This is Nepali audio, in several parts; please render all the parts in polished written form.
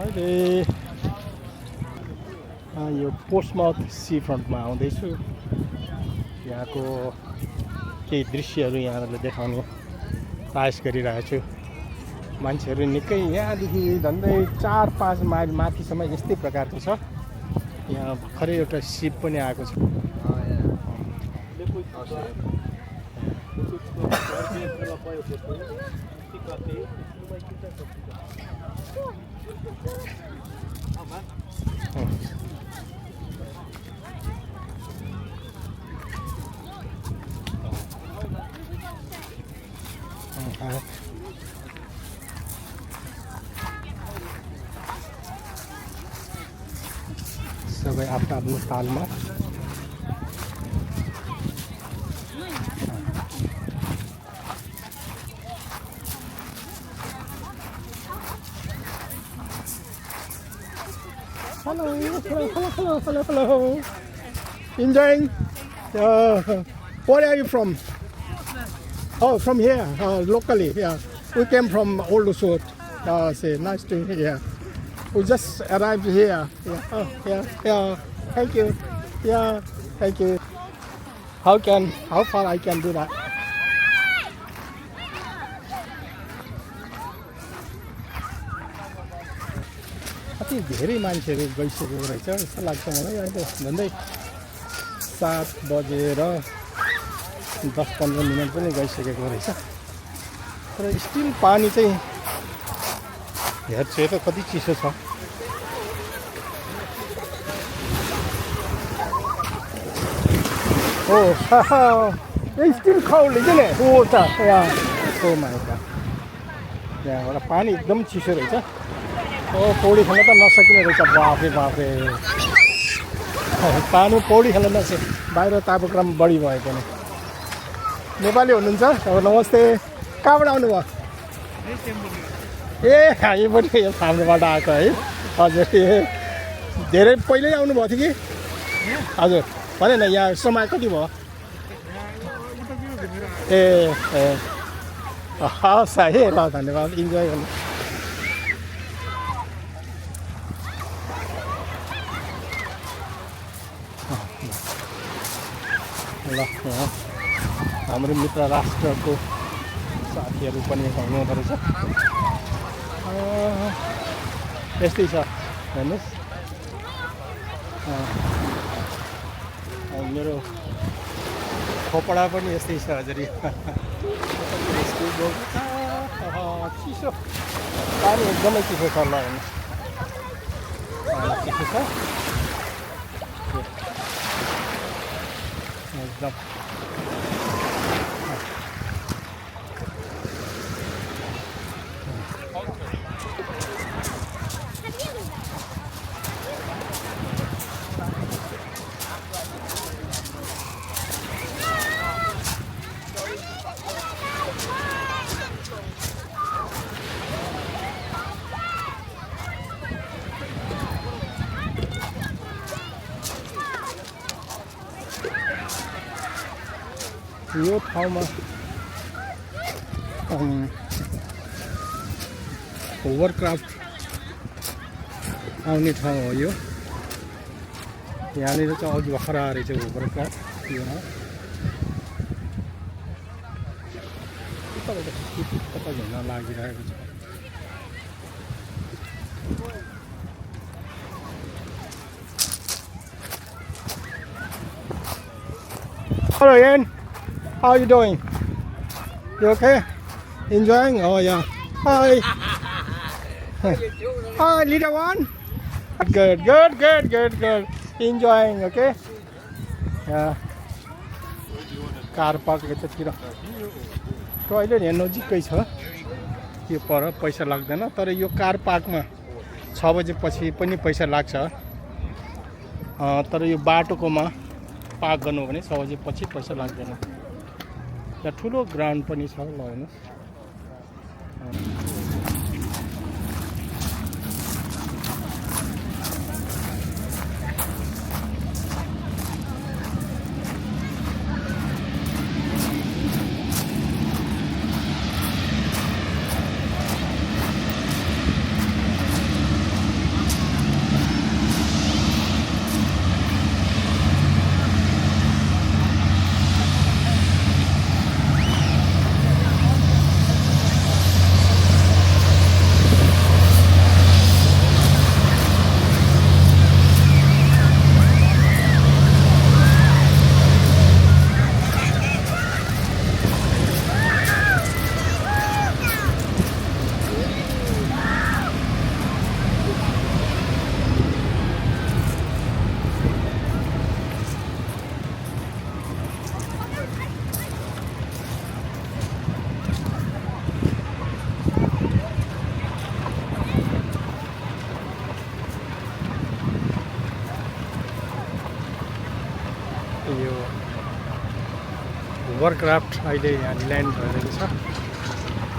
अहिले यो पोर्ट्समाउथ सी फ्रन्टमा आउँदैछु। यहाँको केही दृश्यहरू यहाँलाई देखाउने प्रयास गरिरहेको छु। मान्छेहरू निकै यहाँदेखि झन्डै 4-5 माइल माथिसम्म यस्तै प्रकारको छ। यहाँ भर्खरै एउटा सिप पनि आएको छ। सबै आफ्नो आफ्नो तालमा hello. Enjoying? Where are you from? Oh, from here, locally. Yeah, we came from Old Usut. Say, nice to hear. Yeah. We just arrived here. Yeah. Oh, yeah. Thank you. Yeah, thank you. How far I can do that? कति धेरै मान्छेहरू गइसकेको रहेछ जस्तो लाग्छ मलाई। अहिले झन्डै 7 बजेर 10-15 मिनट पनि गइसकेको रहेछ। तर स्टिल पानी चाहिँ हेर्छु त कति चिसो छ। It's still cold, isn't it? Water. Yeah. Oh my god. यहाँबाट पानी एकदम चिसो रहेछ। पौडी खेल्न त नसकिने रहेछ। बाफे पानी पौडी खेल्न नसके बाहिर तापक्रम बढी भयो पनि। नेपाली हुनुहुन्छ? नमस्ते। कहाँबाट आउनुभयो? ए हामी पनि यो सामनेबाट आएको है। हजुर धेरै पहिल्यै आउनुभएको थियो कि? हजुर भने न यहाँ समय कति भयो? ए हस् है ल धन्यवाद। इन्जोय गर्नु। ल यहाँ हाम्रो मित्र राष्ट्रको साथीहरू पनि हुनुहुँदो रहेछ। यस्तै छ हेर्नुहोस्। मेरो खोपडा पनि यस्तै छ हजुर। चिसो पानी एकदमै चिसो छ। ल हेर्नुहोस् चिसो छ एकदम। यो ठाउँमा होभरक्राफ्ट आउने ठाउँ हो यो। यहाँनिर चाहिँ अघि भर्खर आएर चाहिँ होभरक्राफ्ट यो कता झुल्न लागिरहेको छ। Hello Ian, how are you doing? You okay? Enjoying? Oh yeah. Hi. Hi little one. Good. Enjoying, okay? Yeah. Car park यतातिर टोइलेट यहाँ नजिकै छ। यो पर पैसा लाग्दैन। तर यो कार पार्कमा 6 बजेपछि पनि पैसा लाग्छ। तर यो बाटोकोमा पार्क गर्नु भने 6 बजेपछि पैसा लाग्दैन। यहाँ ठुलो ग्राउन्ड पनि छ। ल हेर्नुहोस् होभरक्राफ्ट अहिले यहाँ ल्यान्ड भइरहेको छ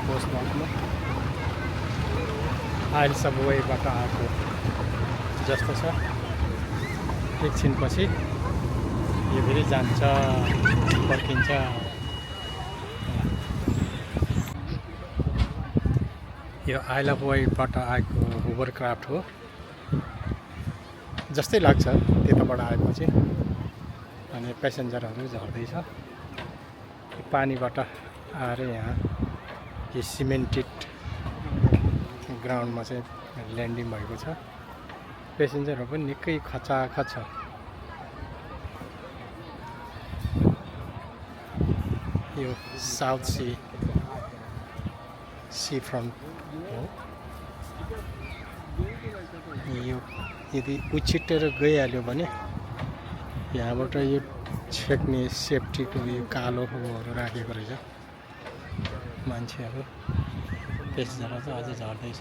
पोस्टमा आइल सबवेबाट आएको जस्तो छ। एकछिनपछि यो फेरि जान्छ फर्किन्छ। यो आइल अफ वाइबाट आएको होभरक्राफ्ट हो जस्तै लाग्छ त्यताबाट आएपछि। अनि पेसेन्जरहरू झर्दैछ पानीबाट आएर यहाँ यो सिमेन्टेड ग्राउन्डमा चाहिँ ल्यान्डिङ भएको छ। पेसेन्जरहरू पनि निकै खचाखच छ। यो साउथ सी फ्रन्ट हो। यो यदि उछिट्टेर गइहाल्यो भने यहाँबाट यो छेक्ने सेफ्टीको यो कालोहरू राखेको रहेछ मान्छेहरू। पेसेन्जरहरू चाहिँ अझै झर्दैछ।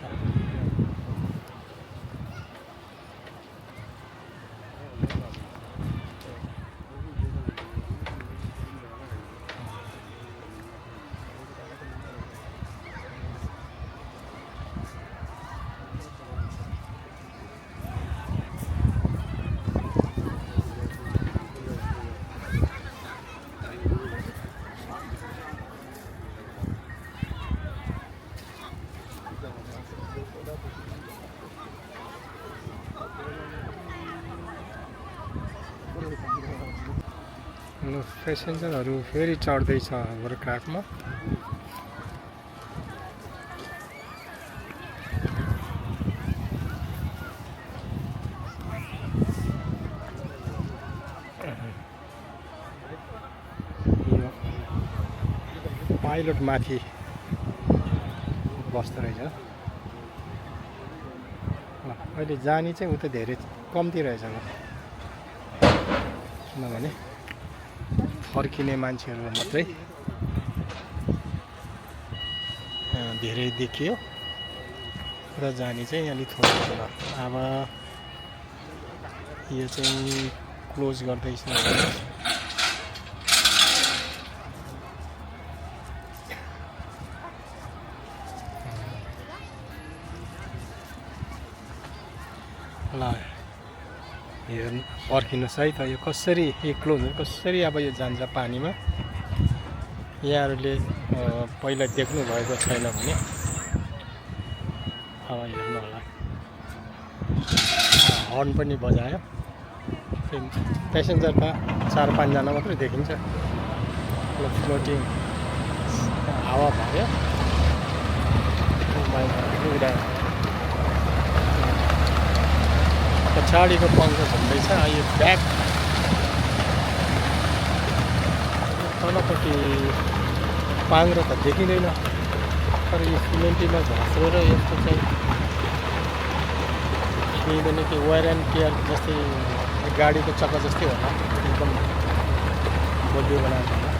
पेसेन्जरहरू फेरि चढ्दैछ होभरक्राफ्टमा। पाइलट माथि बस्दो रहेछ। अहिले जानी चाहिँ उता धेरै कम्ती रहेछ किनभने फर्किने मान्छेहरू मात्रै धेरै देखियो र जाने चाहिँ अलिक थोरै होला। अब यो चाहिँ क्लोज गर्दैछ। ल हेर्नु पर्खिनुहोस् है त यो कसरी क्लोज कसरी अब यो जान्छ पानीमा। यहाँहरूले पहिला देख्नु भएको छैन भने अब हेर्नु होला। हर्न पनि बजायो। पेसेन्जर त 4-5 जना मात्रै देखिन्छ। फ्लोटिङ हावा भयो उडायो। पछाडिको पङ्खा झन्दैछ। यो ब्याक तलपट्टि पाङ्रो त देखिँदैन तर यो सिमेन्टीमा घस्रो र यस्तो चाहिँ छुइँदैन कि वेयर एन्ड टियर जस्तै गाडीको चक्का जस्तै होला। एकदम बलियो बनाएको होला।